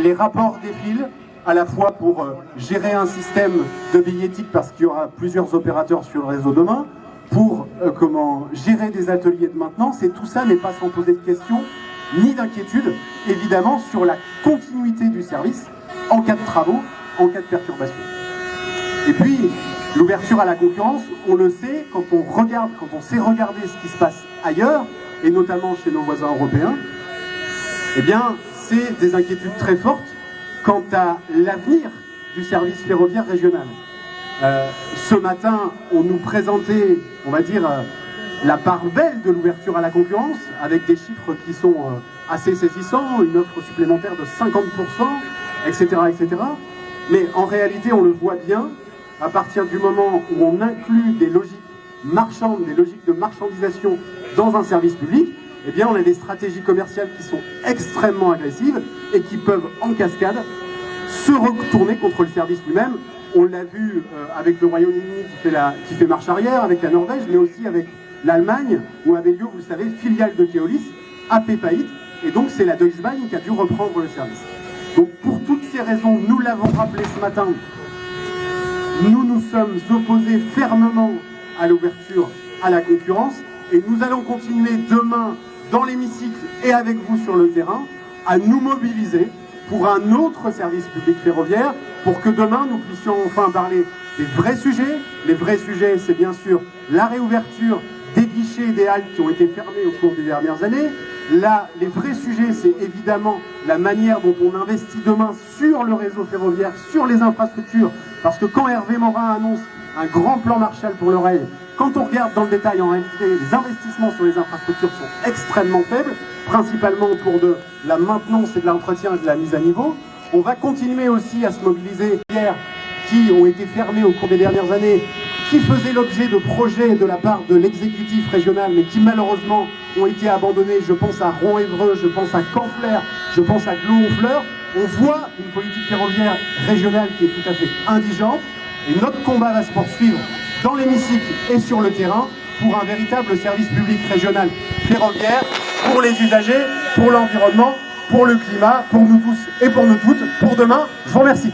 Les rapports défilent, à la fois pour gérer un système de billettique, parce qu'il y aura plusieurs opérateurs sur le réseau demain, pour gérer des ateliers de maintenance, et tout ça n'est pas sans poser de questions, ni d'inquiétude, évidemment, sur la continuité du service en cas de travaux, en cas de perturbation. Et puis, l'ouverture à la concurrence, on le sait, quand on sait regarder ce qui se passe ailleurs, et notamment chez nos voisins européens, eh bien, c'est des inquiétudes très fortes quant à l'avenir du service ferroviaire régional. Ce matin, on nous présentait, on va dire, la part belle de l'ouverture à la concurrence, avec des chiffres qui sont assez saisissants, une offre supplémentaire de 50%, etc., etc. Mais en réalité, on le voit bien, à partir du moment où on inclut des logiques marchandes, des logiques de marchandisation dans un service public, eh bien on a des stratégies commerciales qui sont extrêmement agressives et qui peuvent en cascade se retourner contre le service lui-même. On l'a vu avec le Royaume-Uni qui fait marche arrière, avec la Norvège, mais aussi avec l'Allemagne, où avait lieu, vous le savez, filiale de Keolis, a fait faillite, et donc c'est la Deutsche Bahn qui a dû reprendre le service. Donc pour toutes ces raisons, nous l'avons rappelé ce matin, nous nous sommes opposés fermement à l'ouverture à la concurrence, et nous allons continuer demain dans l'hémicycle et avec vous sur le terrain à nous mobiliser pour un autre service public ferroviaire, pour que demain nous puissions enfin parler des vrais sujets. Les vrais sujets, c'est bien sûr la réouverture des guichets et des haltes qui ont été fermés au cours des dernières années. Là, les vrais sujets, c'est évidemment la manière dont on investit demain sur le réseau ferroviaire, sur les infrastructures, parce que quand Hervé Morin annonce un grand plan Marshall pour le rail, quand on regarde dans le détail, en réalité, les investissements sur les infrastructures sont extrêmement faibles, principalement pour de la maintenance et de l'entretien et de la mise à niveau. On va continuer aussi à se mobiliser qui ont été fermés au cours des dernières années, qui faisaient l'objet de projets de la part de l'exécutif régional, mais qui malheureusement ont été abandonnés. Je pense à Rouen-Évreux, je pense à Caen-Flers, je pense à Glos-Honfleur. On voit une politique ferroviaire régionale qui est tout à fait indigente, et notre combat va se poursuivre dans l'hémicycle et sur le terrain pour un véritable service public régional ferroviaire pour les usagers, pour l'environnement, pour le climat, pour nous tous et pour nous toutes, pour demain. Je vous remercie.